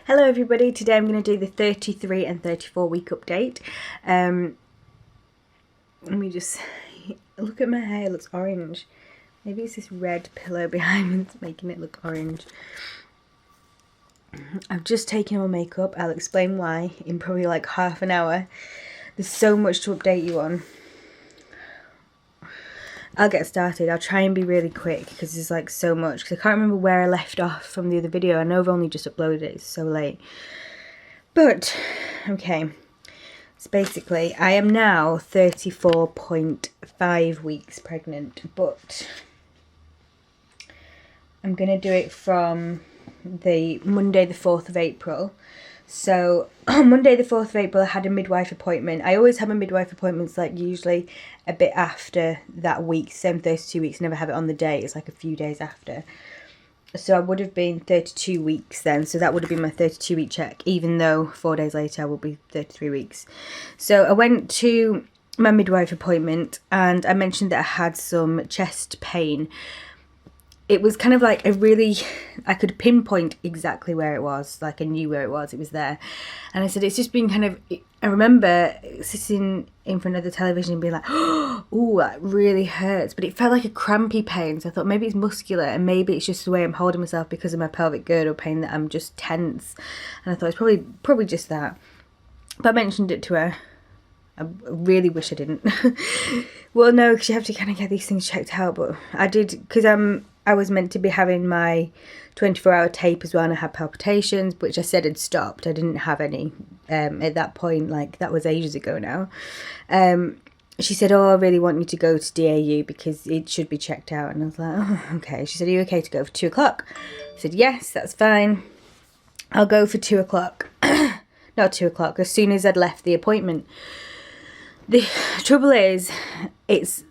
Hello everybody, today I'm going to do the 33 and 34 week update. Let me just look at my hair, it looks orange. Maybe it's this red pillow behind me that's making it look orange. I've just taken my makeup, I'll explain why in probably like half an hour. There's so much to update you on. I'll get started. I'll try and be really quick because there's like so much. Because I can't remember where I left off from the other video. I know I've only just uploaded it. It's so late. But, okay. So basically, I am now 34.5 weeks pregnant. But I'm going to do it from the Monday the 4th of April. So on Monday the 4th of April I had a midwife appointment. I always have my midwife appointments like usually a bit after that week. Same 32 weeks, never have it on the day. It's like a few days after. So I would have been 32 weeks then. So that would have been my 32 week check, even though 4 days later I will be 33 weeks. So I went to my midwife appointment and I mentioned that I had some chest pain. It was kind of like I could pinpoint exactly where it was, like I knew where it was there. And I said, it's just been kind of, I remember sitting in front of the television and being like, oh, that really hurts. But it felt like a crampy pain. So I thought maybe it's muscular and maybe it's just the way I'm holding myself because of my pelvic girdle pain that I'm just tense. And I thought it's probably just that. But I mentioned it to her. I really wish I didn't. Well, no, because you have to kind of get these things checked out. But I did, because I was meant to be having my 24-hour tape as well, and I had palpitations, which I said had stopped. I didn't have any at that point, like that was ages ago now. She said, oh, I really want you to go to DAU because it should be checked out. And I was like, oh, okay. She said, are you okay to go for 2 o'clock? I said, yes, that's fine. I'll go for 2 o'clock. Not 2 o'clock, as soon as I'd left the appointment. The trouble is, it's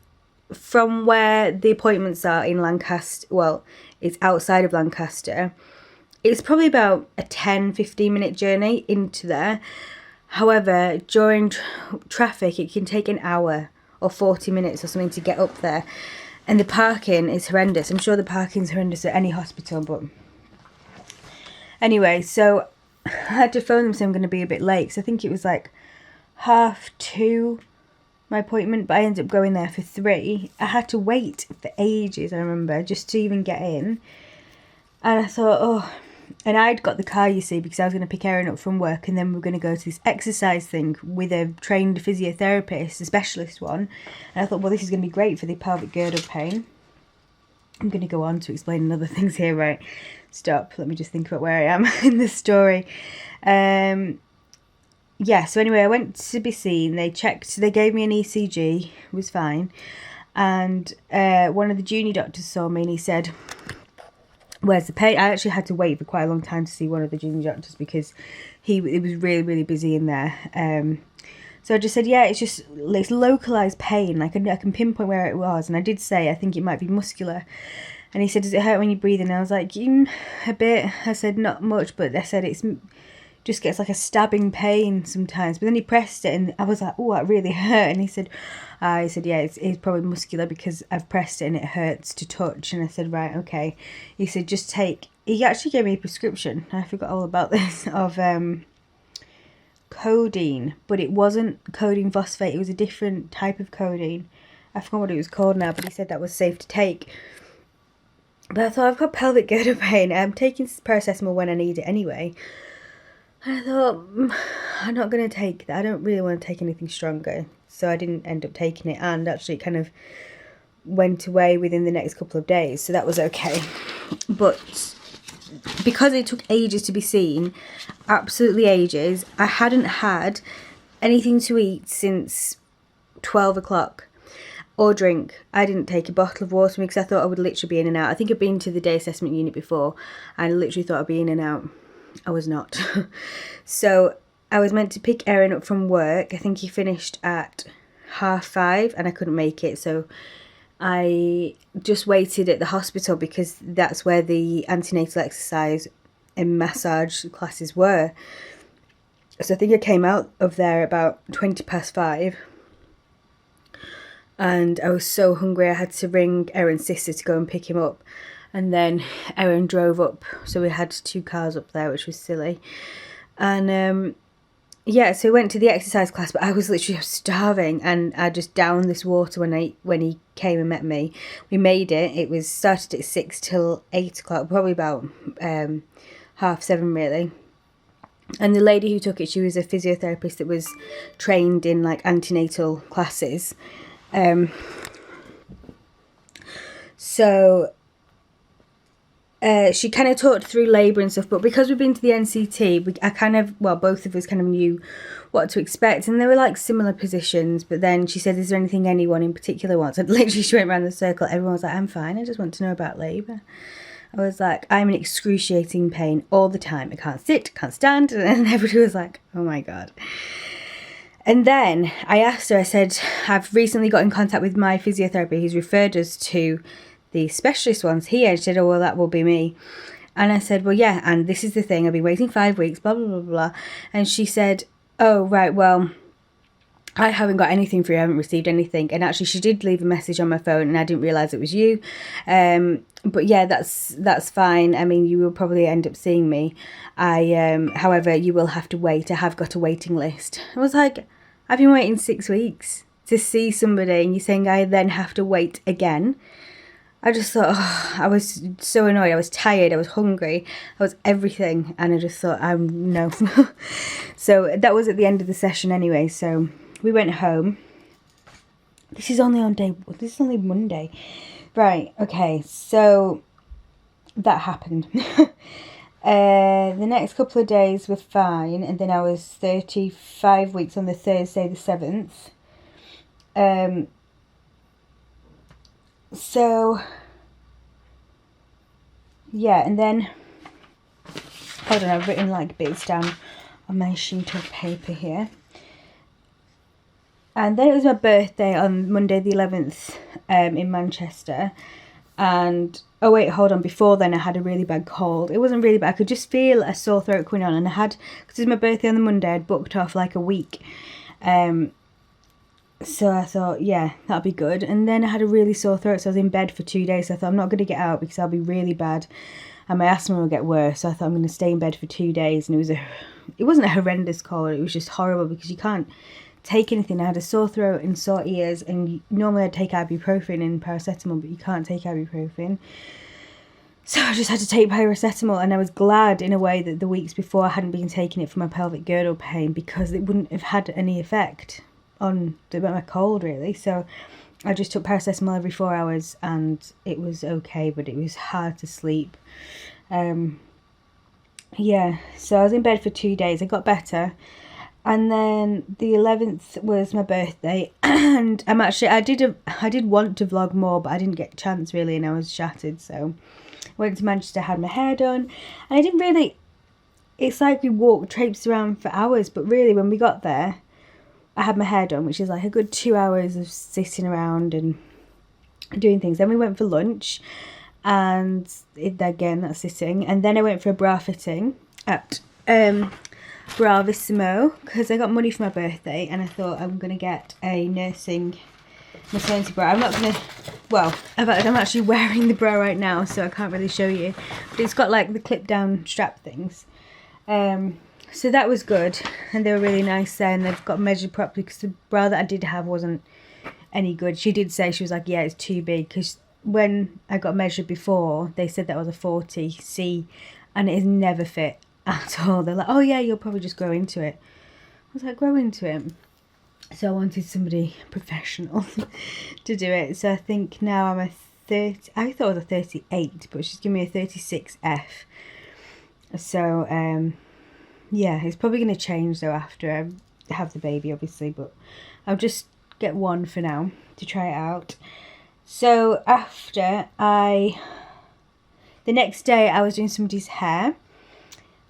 from where the appointments are in Lancaster, well, it's outside of Lancaster. It's probably about a 10-15 minute journey into there. However, during traffic, it can take an hour or 40 minutes or something to get up there. And the parking is horrendous. I'm sure the parking's horrendous at any hospital, but anyway, so I had to phone them saying I'm going to be a bit late. So I think it was like 2:30. My appointment, but I ended up going there for 3. I had to wait for ages, I remember, just to even get in. And I thought, oh, and I'd got the car, you see, because I was going to pick Erin up from work and then we were going to go to this exercise thing with a trained physiotherapist, a specialist one. And I thought, well, this is going to be great for the pelvic girdle pain. I'm going to go on to explain other things here, right? Stop, let me just think about where I am in the story. Yeah, so anyway, I went to be seen. They checked, they gave me an ECG, it was fine. And one of the junior doctors saw me and he said, where's the pain? I actually had to wait for quite a long time to see one of the junior doctors because it was really, really busy in there. So I just said, yeah, it's localised pain. Like I can pinpoint where it was. And I did say, I think it might be muscular. And he said, does it hurt when you breathe? And I was like, a bit. I said, not much, but I said it's just gets like a stabbing pain sometimes. But then he pressed it and I was like, oh, that really hurt. And he said, yeah, it's probably muscular because I've pressed it and it hurts to touch. And I said, right, okay. He said, he actually gave me a prescription, I forgot all about this, of codeine. But it wasn't codeine phosphate, it was a different type of codeine. I forgot what it was called now, but he said that was safe to take. But I thought, I've got pelvic girdle pain. I'm taking paracetamol when I need it anyway. I thought, I'm not going to take that. I don't really want to take anything stronger. So I didn't end up taking it. And actually it kind of went away within the next couple of days. So that was okay. But because it took ages to be seen, absolutely ages, I hadn't had anything to eat since 12 o'clock. Or drink. I didn't take a bottle of water because I thought I would literally be in and out. I think I've been to the day assessment unit before. And I literally thought I'd be in and out. I was not. So I was meant to pick Erin up from work. I think he finished at 5:30 and I couldn't make it. So I just waited at the hospital because that's where the antenatal exercise and massage classes were. So I think I came out of there about 5:20. And I was so hungry I had to ring Erin's sister to go and pick him up. And then Erin drove up, so we had 2 cars up there, which was silly. And yeah, so we went to the exercise class, but I was literally starving, and I just downed this water when he came and met me. We made it. It was started at 6 till 8 o'clock, probably about 7:30 really. And the lady who took it, she was a physiotherapist that was trained in like antenatal classes. So she kind of talked through labour and stuff, but because we've been to the NCT, both of us kind of knew what to expect, and there were like similar positions. But then she said, is there anything anyone in particular wants? And literally she went around the circle, everyone was like, I'm fine, I just want to know about labour. I was like, I'm in excruciating pain all the time, I can't sit, can't stand. And everybody was like, oh my god. And then I asked her, I said, I've recently got in contact with my physiotherapist who's referred us to the specialist ones here. And she said, oh, well, that will be me. And I said, well, yeah, and this is the thing, I've been waiting 5 weeks, blah, blah, blah, blah. And she said, oh, right, well, I haven't got anything for you, I haven't received anything. And actually, she did leave a message on my phone, and I didn't realise it was you. But yeah, that's fine. I mean, you will probably end up seeing me. However, you will have to wait. I have got a waiting list. I was like, I've been waiting 6 weeks to see somebody, and you're saying I then have to wait again. I just thought, I was so annoyed. I was tired, I was hungry, I was everything. And I just thought, no. So that was at the end of the session anyway. So we went home. This is only Monday. Right, okay, so that happened. The next couple of days were fine, and then I was 35 weeks on the Thursday the 7th. So yeah, and then hold on, I've written like bits down on my sheet of paper here. And then it was my birthday on Monday the 11th in Manchester. And oh wait, hold on, before then I had a really bad cold. It wasn't really bad, I could just feel a sore throat coming on, and I had, because it was my birthday on the Monday, I'd booked off like a week. So I thought, yeah, that'll be good. And then I had a really sore throat, so I was in bed for 2 days. So I thought, I'm not going to get out because I'll be really bad and my asthma will get worse. So I thought, I'm going to stay in bed for 2 days. And it wasn't a horrendous cold, it was just horrible because you can't take anything. I had a sore throat and sore ears, and normally I'd take ibuprofen and paracetamol, but you can't take ibuprofen. So I just had to take paracetamol, and I was glad in a way that the weeks before I hadn't been taking it for my pelvic girdle pain, because it wouldn't have had any effect on my cold really. So I just took paracetamol every 4 hours and it was okay, but it was hard to sleep. Yeah, so I was in bed for 2 days. I got better, and then the 11th was my birthday, and I did want to vlog more, but I didn't get a chance really, and I was shattered. So I went to Manchester, had my hair done, and I didn't really, it's like we traipsed around for hours, but really when we got there I had my hair done, which is like a good 2 hours of sitting around and doing things. Then we went for lunch, and again, that's sitting. And then I went for a bra fitting at Bravissimo, because I got money for my birthday, and I thought I'm going to get a nursing maternity bra. I'm not going to, well, I'm actually wearing the bra right now, so I can't really show you. But it's got like the clip down strap things. So that was good, and they were really nice there, and they've got measured properly, because the bra that I did have wasn't any good. She did say, she was like, yeah, it's too big, because when I got measured before, they said that was a 40C, and it has never fit at all. They're like, oh yeah, you'll probably just grow into it. I was like, grow into it? So I wanted somebody professional to do it. So I think now I'm a 30, I thought it was a 38, but she's given me a 36F. So, yeah, it's probably going to change though after I have the baby, obviously, but I'll just get one for now to try it out. So after the next day I was doing somebody's hair,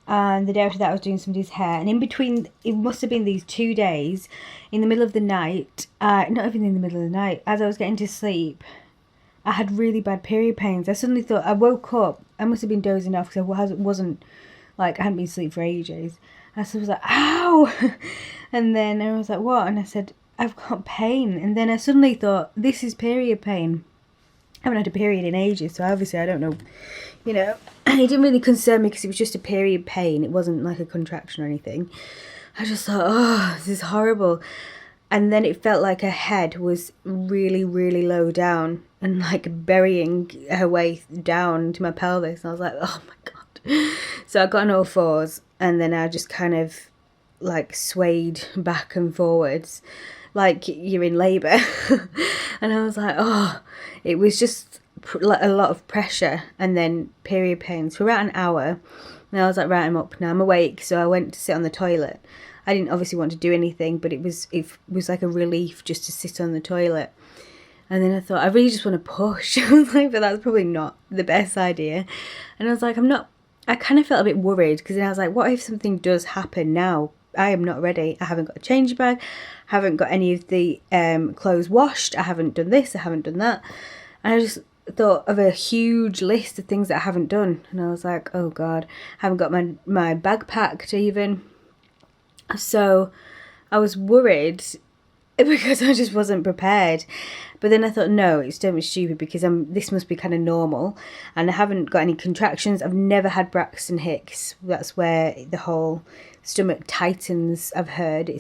and the day after that I was doing somebody's hair, and in between, it must have been these 2 days, in the middle of the night, not even in the middle of the night, as I was getting to sleep, I had really bad period pains. I suddenly thought, I woke up, I must have been dozing off because I wasn't, like, I hadn't been asleep for ages. And I was like, ow! And then I was like, what? And I said, I've got pain. And then I suddenly thought, this is period pain. I haven't had a period in ages, so obviously I don't know, you know. It didn't really concern me because it was just a period pain. It wasn't like a contraction or anything. I just thought, oh, this is horrible. And then it felt like her head was really, really low down and like burying her way down to my pelvis. And I was like, oh my God. So I got on all fours and then I just kind of like swayed back and forwards like you're in labour. And I was like, oh, it was just a lot of pressure and then period pains for about an hour. And I was like, right, I'm up now, I'm awake. So I went to sit on the toilet. I didn't obviously want to do anything, but it was like a relief just to sit on the toilet. And then I thought, I really just want to push. I was like, but that's probably not the best idea. And I was like, I kind of felt a bit worried because then I was like, what if something does happen now? I am not ready. I haven't got a change bag. I haven't got any of the clothes washed. I haven't done this. I haven't done that. And I just thought of a huge list of things that I haven't done. And I was like, oh God, I haven't got my bag packed even. So I was worried because I just wasn't prepared. But then I thought, no, it's don't be stupid because this must be kind of normal. And I haven't got any contractions. I've never had Braxton Hicks. That's where the whole stomach tightens, I've heard.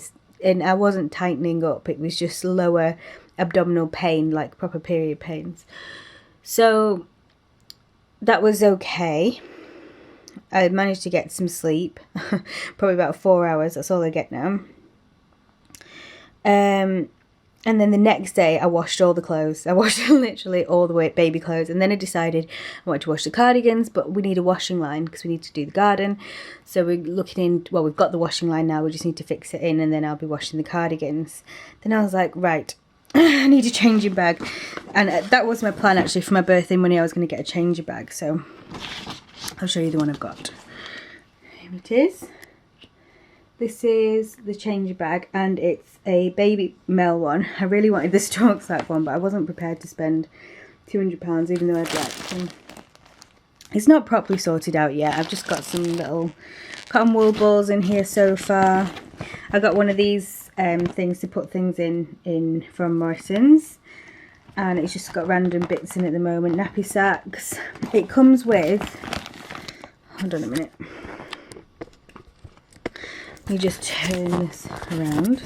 And I wasn't tightening up. It was just lower abdominal pain, like proper period pains. So that was okay. I managed to get some sleep, probably about 4 hours, that's all I get now. And then the next day I washed all the clothes. I washed literally all the baby clothes, and then I decided I wanted to wash the cardigans, but we need a washing line because we need to do the garden. So we're looking in, well, we've got the washing line now, we just need to fix it in, and then I'll be washing the cardigans. Then I was like, right, I need a changing bag. And that was my plan actually. For my birthday money I was going to get a changing bag, so I'll show you the one I've got. Here it is. This is the change bag and it's a baby male one. I really wanted the Stork Sack one, but I wasn't prepared to spend £200 even though I'd like to. It's not properly sorted out yet. I've just got some little cotton wool balls in here so far. I got one of these things to put things in from Morrison's. And it's just got random bits in at the moment. Nappy sacks. It comes with, hold on a minute. Let me just turn this around.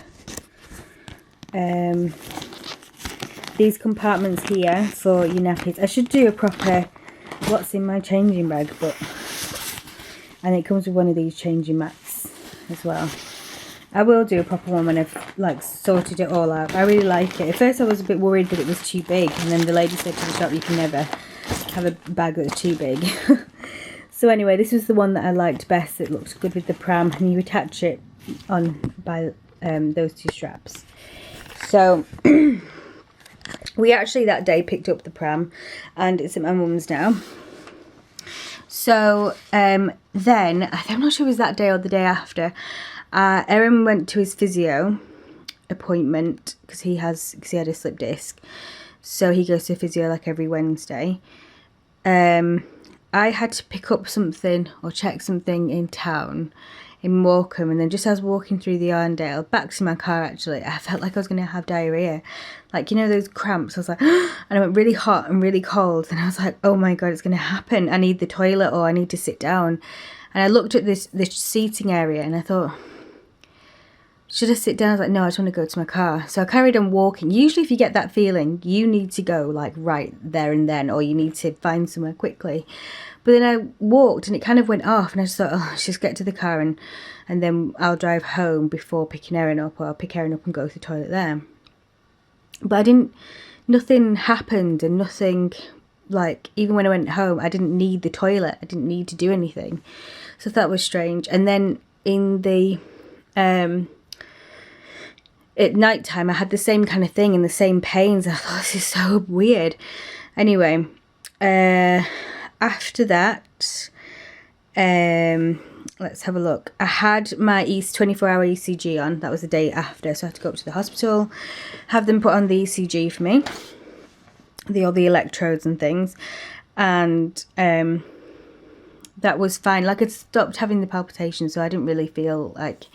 These compartments here for your nappies. I should do a proper what's in my changing bag, but and it comes with one of these changing mats as well. I will do a proper one when I've like sorted it all out. I really like it. At first I was a bit worried that it was too big, and then the lady said to the shop you can never have a bag that's too big. So anyway, this was the one that I liked best. It looks good with the pram, and you attach it on by those two straps. So we actually that day picked up the pram, and it's at my mum's now. So then I'm not sure it was that day or the day after. Erin went to his physio appointment because he had a slip disc, so he goes to physio like every Wednesday. I had to pick up something or check something in town in Morecambe, and then just as walking through the Arndale, back to my car actually, I felt like I was going to have diarrhea. Like, you know, those cramps. I was like, and I went really hot and really cold, and I was like, oh my God, it's going to happen. I need the toilet or I need to sit down. And I looked at this seating area and I thought, should I sit down? I was like, no, I just want to go to my car. So I carried on walking. Usually if you get that feeling, you need to go like right there and then, or you need to find somewhere quickly. But then I walked and it kind of went off, and I just thought, oh, let's just get to the car and then I'll drive home before picking Erin up, or I'll pick Erin up and go to the toilet there. But nothing happened, and nothing, like, even when I went home, I didn't need the toilet. I didn't need to do anything. So that was strange. And then in the, at night time I had the same kind of thing and the same pains. I thought, this is so weird. Anyway, after that, let's have a look. I had my 24-hour ECG on. That was the day after, so I had to go up to the hospital, have them put on the ECG for me, all the electrodes and things, and that was fine. Like, I'd stopped having the palpitations, so I didn't really feel like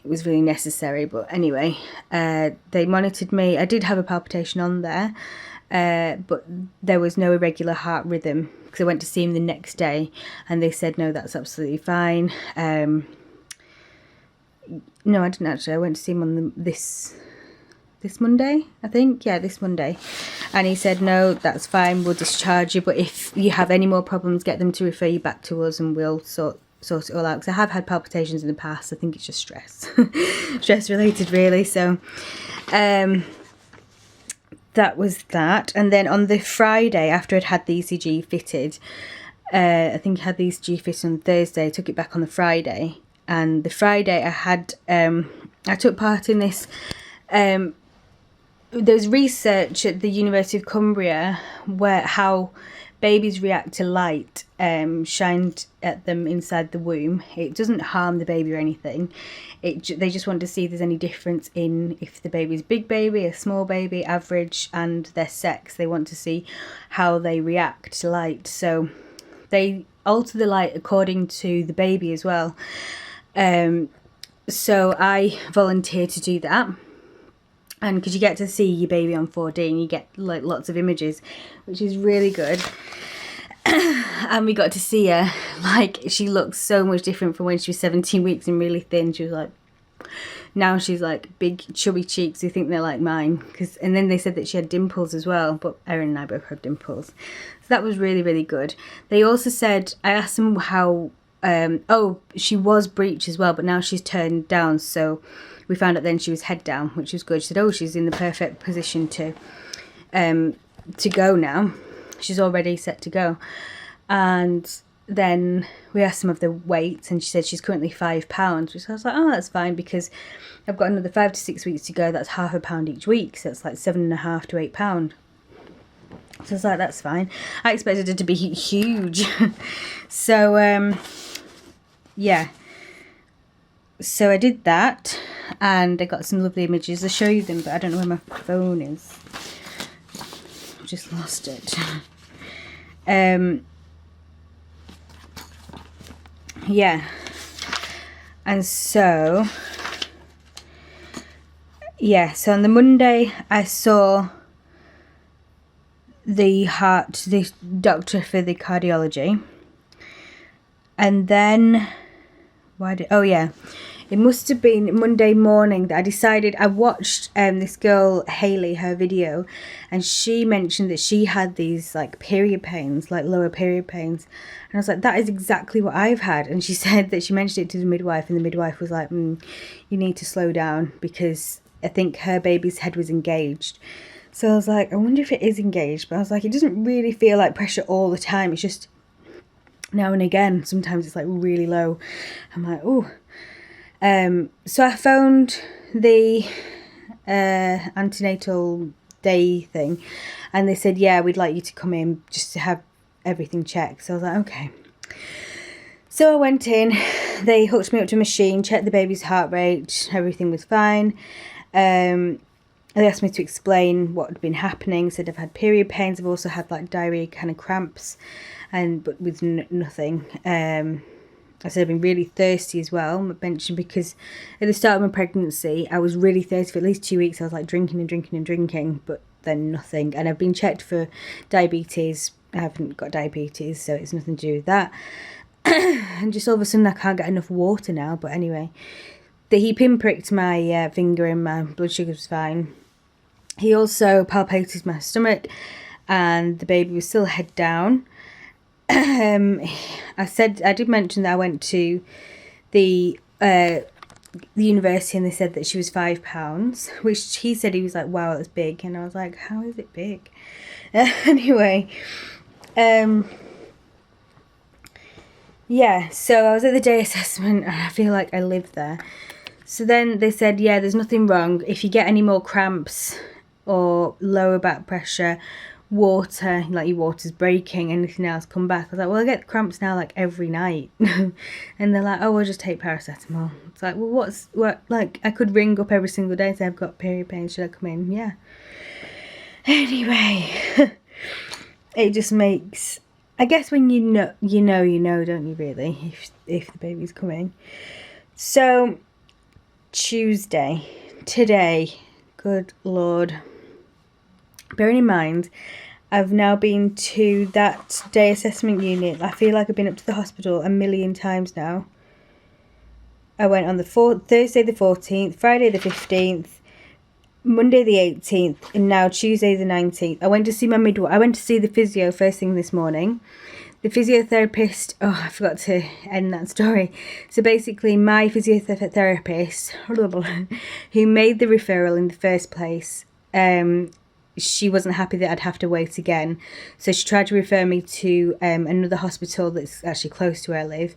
it was really necessary. But anyway, they monitored me. I did have a palpitation on there, but there was no irregular heart rhythm, because I went to see him the next day and they said no, that's absolutely fine. No, I didn't actually. I went to see him on this Monday, I think. Yeah, this Monday. And he said, no, that's fine, we'll discharge you, but if you have any more problems, get them to refer you back to us and we'll sort it all out. Because I have had palpitations in the past. I think it's just stress. Stress related, really. So that was that. And then on the Friday, after I'd had the ECG fitted, I think I had the ECG fitted on Thursday, I took it back on the Friday. And the Friday I had, I took part in this, there's research at the University of Cumbria where how babies react to light shined at them inside the womb. It doesn't harm the baby or anything. They just want to see if there's any difference in if the baby's big baby, a small baby, average, and their sex. They want to see how they react to light. So they alter the light according to the baby as well. So I volunteered to do that. And because you get to see your baby on 4D and you get like lots of images, which is really good. And we got to see her, like, she looks so much different from when she was 17 weeks and really thin. She was like, now she's like big chubby cheeks. You think they're like mine. And then they said that she had dimples as well, but Erin and I both have dimples. So that was really, really good. They also said, I asked them how, she was breech as well, but now she's turned down. So we found out then she was head down, which was good. She said, she's in the perfect position to go now. She's already set to go. And then we asked some of the weights, and she said she's currently 5 pounds, which I was like, that's fine, because I've got another 5 to 6 weeks to go. That's £0.5 pound each week, so it's like 7.5 to £8. So I was like, that's fine. I expected it to be huge. So yeah, so I did that, and I got some lovely images. I'll show you them, but I don't know where my phone is. I just lost it. Yeah, and so on the Monday I saw the doctor for the cardiology, and then it must have been Monday morning that I decided. I watched this girl Hayley, her video, and she mentioned that she had these like period pains, like lower period pains, and I was like, that is exactly what I've had. And she said that she mentioned it to the midwife, and the midwife was like, you need to slow down, because I think her baby's head was engaged. So I was like, I wonder if it is engaged, but I was like, it doesn't really feel like pressure all the time. It's just now and again. Sometimes it's like really low. I'm like, oh. So I phoned the antenatal day thing, and they said, yeah, we'd like you to come in just to have everything checked. So I was like, okay. So I went in, they hooked me up to a machine, checked the baby's heart rate, everything was fine. They asked me to explain what had been happening. Said I've had period pains, I've also had like diarrhea kind of cramps, but with nothing. I said I've been really thirsty as well. I mentioned because at the start of my pregnancy, I was really thirsty for at least 2 weeks. I was like drinking, but then nothing. And I've been checked for diabetes. I haven't got diabetes, so it's nothing to do with that. And just all of a sudden I can't get enough water now. But anyway, he pinpricked my finger and my blood sugar was fine. He also palpated my stomach, and the baby was still head down. I did mention that I went to the university, and they said that she was 5 pounds, which he said, he was like, wow, that's big. And I was like, how is it big? Anyway, yeah, so I was at the day assessment, and I feel like I lived there. So then they said, yeah, there's nothing wrong. If you get any more cramps or lower back pressure, water, like your water's breaking, anything else, come back. I was like, well, I get cramps now like every night. And they're like, oh, we'll just take paracetamol. It's like, well, like, I could ring up every single day and say I've got period pain, should I come in? Yeah. Anyway, it just makes, I guess when you know, don't you, really, if the baby's coming. So Tuesday, today, good Lord, Bearing in mind, I've now been to that day assessment unit. I feel like I've been up to the hospital a million times now. I went on the Thursday the 14th, Friday the 15th, Monday the 18th, and now Tuesday the 19th. I went to see my midwife. I went to see the physio first thing this morning. The physiotherapist, I forgot to end that story. So basically, my physiotherapist, who made the referral in the first place, she wasn't happy that I'd have to wait again. So she tried to refer me to another hospital that's actually close to where I live.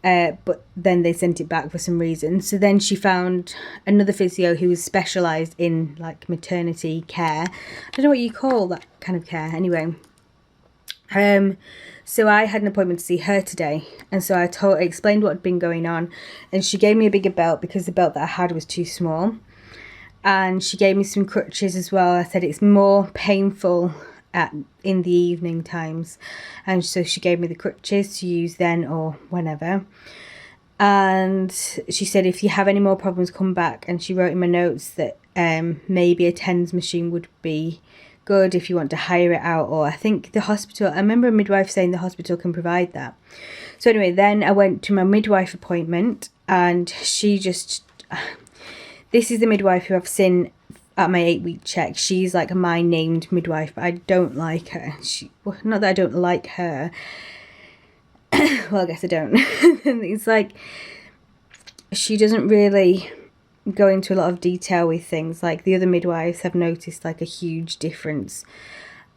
But then they sent it back for some reason. So then she found another physio who was specialised in like maternity care. I don't know what you call that kind of care. Anyway, so I had an appointment to see her today, and so I explained what had been going on, and she gave me a bigger belt because the belt that I had was too small, and she gave me some crutches as well. I said it's more painful in the evening times, and so she gave me the crutches to use then or whenever. And she said if you have any more problems, come back. And she wrote in my notes that maybe a TENS machine would be good if you want to hire it out, or I think the hospital, I remember a midwife saying the hospital can provide that. So anyway, then I went to my midwife appointment, and she just, this is the midwife who I've seen at my 8-week check. She's like my named midwife, but I don't like her. Not that I don't like her. Well, I guess I don't. It's like she doesn't really go into a lot of detail with things. Like the other midwives have noticed like a huge difference,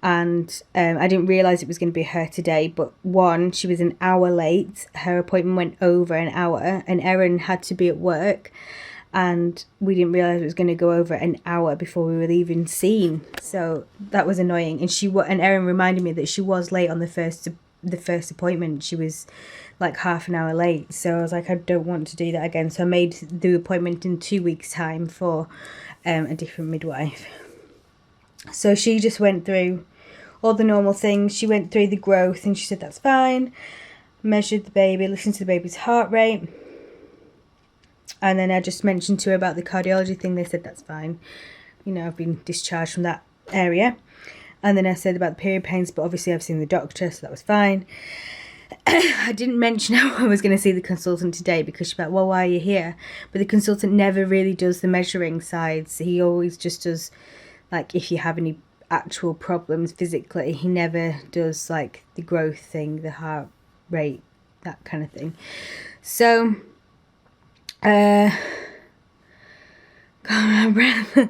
and I didn't realise it was going to be her today. But one, she was an hour late. Her appointment went over an hour, and Erin had to be at work, and we didn't realise it was going to go over an hour before we were even seen. So that was annoying. And Erin reminded me that she was late on the first appointment. She was like half an hour late. So I was like, I don't want to do that again. So I made the appointment in 2 weeks' time for a different midwife. So she just went through all the normal things. She went through the growth, and she said that's fine. Measured the baby, listened to the baby's heart rate. And then I just mentioned to her about the cardiology thing. They said that's fine. You know, I've been discharged from that area. And then I said about the period pains, but obviously I've seen the doctor, so that was fine. I didn't mention how I was going to see the consultant today, because she's like, well, why are you here? But the consultant never really does the measuring sides. He always just does, like, if you have any actual problems physically. He never does, like, the growth thing, the heart rate, that kind of thing. So, can't remember.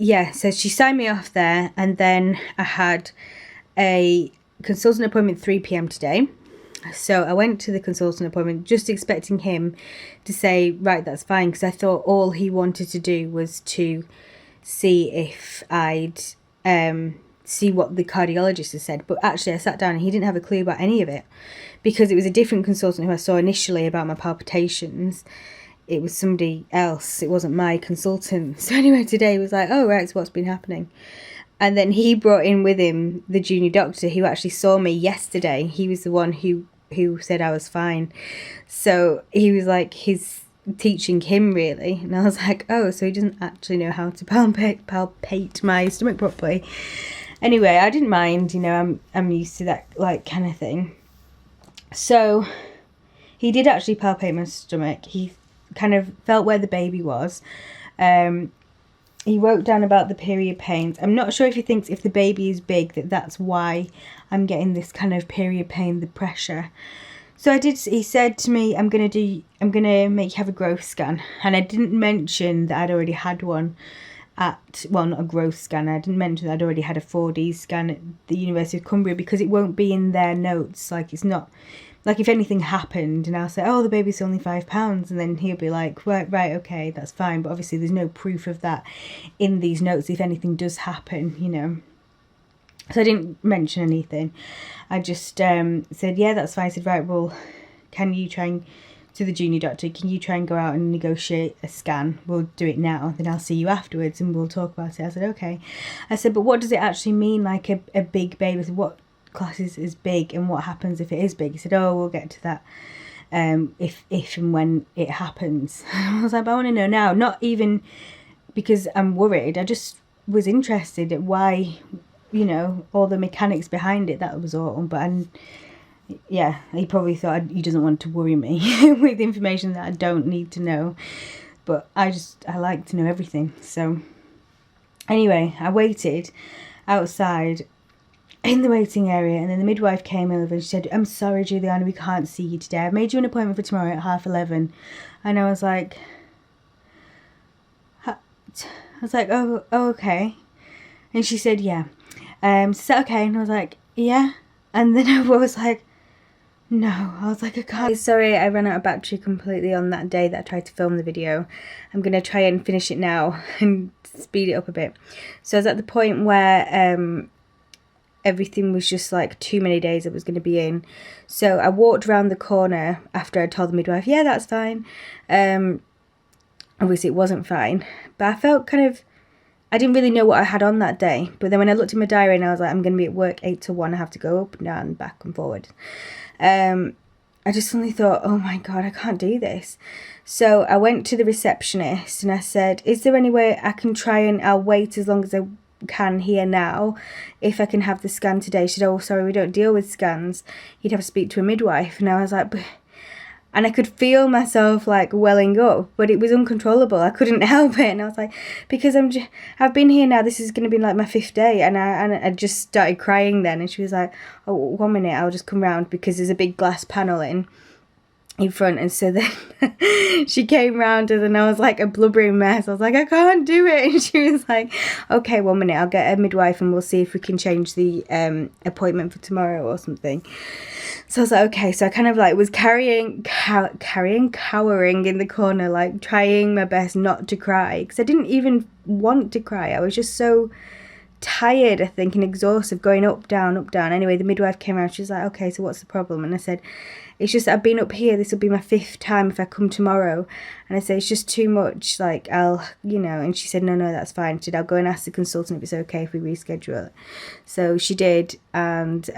Yeah, so she signed me off there, and then I had a consultant appointment 3 p.m. today. So I went to the consultant appointment just expecting him to say, right, that's fine, because I thought all he wanted to do was to see if I'd see what the cardiologist had said. But actually I sat down and he didn't have a clue about any of it, because it was a different consultant who I saw initially about my palpitations. It was somebody else. It wasn't my consultant. So anyway, today he was like, oh, right, so what's been happening? And then he brought in with him the junior doctor who actually saw me yesterday. He was the one who said I was fine. So he was like, he's teaching him really. And I was like, oh, so he doesn't actually know how to palpate my stomach properly. Anyway, I didn't mind, you know, I'm used to that like kind of thing. So he did actually palpate my stomach. He kind of felt where the baby was. He wrote down about the period pains. I'm not sure if he thinks if the baby is big that's why I'm getting this kind of period pain, the pressure. So he said to me, I'm going to make you have a growth scan. And I didn't mention that I'd already had one not a growth scan. I didn't mention that I'd already had a 4D scan at the University of Cumbria, because it won't be in their notes. Like, it's not, like if anything happened and I'll say, oh, the baby's only 5 pounds, and then he'll be like, right, okay, that's fine. But obviously there's no proof of that in these notes if anything does happen, you know. So I didn't mention anything. I just said, yeah, that's fine. I said, right, well, can you try and, to the junior doctor, can you try and go out and negotiate a scan? We'll do it now, then I'll see you afterwards and we'll talk about it. I said, okay. I said, but what does it actually mean, like a big baby? I said, what classes is big, and what happens if it is big? He said, oh, we'll get to that if and when it happens. I was like, but I want to know now, not even because I'm worried. I just was interested at why, you know, all the mechanics behind it. That was all. But yeah, he probably thought he doesn't want to worry me with information that I don't need to know. But I like to know everything. So anyway, I waited outside in the waiting area, and then the midwife came over and she said, "I'm sorry, Juliana, we can't see you today. I've made you an appointment for tomorrow at 11:30. And I was like, oh, okay. And she said, yeah. So okay, and I was like, yeah. And then I was like, no. I was like, I can't. Sorry, I ran out of battery completely on that day that I tried to film the video. I'm going to try and finish it now and speed it up a bit. So I was at the point where everything was just like too many days I was going to be in. So I walked around the corner after I told the midwife, yeah, that's fine. Obviously it wasn't fine, but I felt I didn't really know what I had on that day. But then when I looked at my diary and I was like, I'm going to be at work 8 to 1, I have to go up and down, back and forward. I just suddenly thought, oh my God, I can't do this. So I went to the receptionist and I said, is there any way I can try and I'll wait as long as I can here now if I can have the scan today? She said, oh, sorry, we don't deal with scans. You'd have to speak to a midwife. And I was like, and I could feel myself like welling up, but it was uncontrollable. I couldn't help it. And I was like, because I've been here now, this is going to be like my 5th day. And I just started crying then. And she was like, oh, 1 minute, I'll just come round, because there's a big glass panel in front. And so then she came round and then I was like a blubbering mess. I was like, I can't do it. And she was like, okay, 1 minute, I'll get a midwife and we'll see if we can change the appointment for tomorrow or something. So I was like, okay. So I kind of like was cowering in the corner, like trying my best not to cry, because I didn't even want to cry. I was just so tired, I think, and exhausted, going up, down, up, down. Anyway, the midwife came around. She was like, okay, so what's the problem? And I said, it's just I've been up here. This will be my 5th time if I come tomorrow. And I said, it's just too much. Like, I'll, you know. And she said, no, that's fine. She said, I'll go and ask the consultant if it's okay if we reschedule it. So she did, and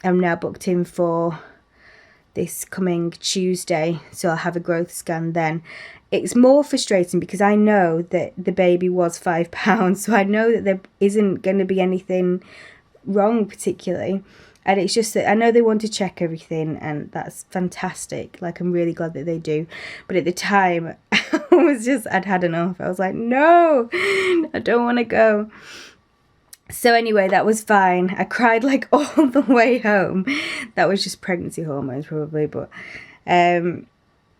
I'm now booked in for this coming Tuesday. So I'll have a growth scan then. It's more frustrating because I know that the baby was 5 pounds. So I know that there isn't going to be anything wrong particularly. And it's just that I know they want to check everything, and that's fantastic. Like, I'm really glad that they do. But at the time, I'd had enough. I was like, no, I don't want to go. So anyway, that was fine. I cried like all the way home. That was just pregnancy hormones probably, but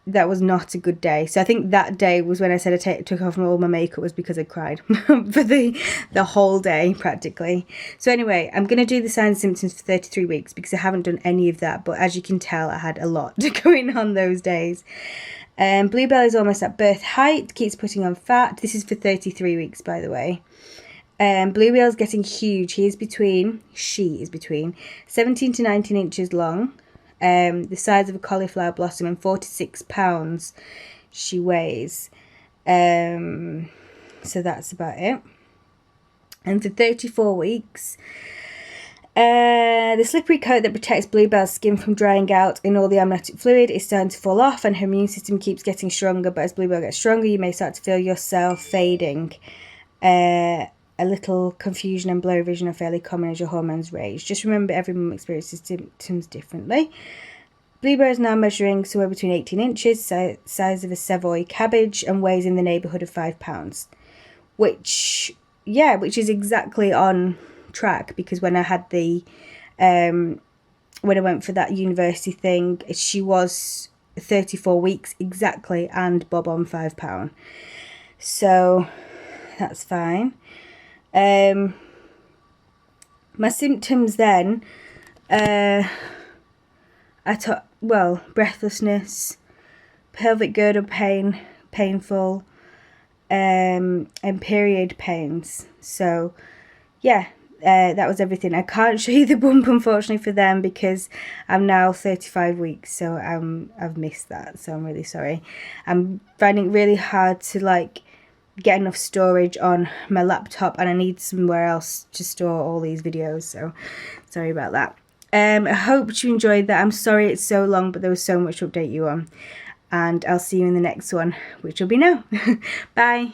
that was not a good day. So I think that day was when I said I took off all my makeup, was because I cried for the whole day practically. So anyway, I'm going to do the signs and symptoms for 33 weeks because I haven't done any of that. But as you can tell, I had a lot going on those days. Bluebell is almost at birth height, keeps putting on fat. This is for 33 weeks, by the way. Bluebell's getting huge. She is between 17 to 19 inches long. The size of a cauliflower blossom, and 46 pounds she weighs. So that's about it. And for 34 weeks, the slippery coat that protects Bluebell's skin from drying out in all the amniotic fluid is starting to fall off, and her immune system keeps getting stronger. But as Bluebell gets stronger, you may start to feel yourself fading. A little confusion and blurry vision are fairly common as your hormones raise. Just remember, every mum experiences symptoms differently. Bluebell is now measuring somewhere between 18 inches, size of a Savoy cabbage, and weighs in the neighbourhood of 5 pounds. Which is exactly on track, because when I had when I went for that university thing, she was 34 weeks exactly and bob on 5 pound. So that's fine. My symptoms then, breathlessness, pelvic girdle pain, painful, and period pains. So yeah, that was everything. I can't show you the bump, unfortunately, for them because I'm now 35 weeks, so I've missed that, so I'm really sorry. I'm finding it really hard to get enough storage on my laptop, and I need somewhere else to store all these videos, so sorry about that. I hope you enjoyed that. I'm sorry it's so long, but there was so much to update you on, and I'll see you in the next one, which will be now. Bye.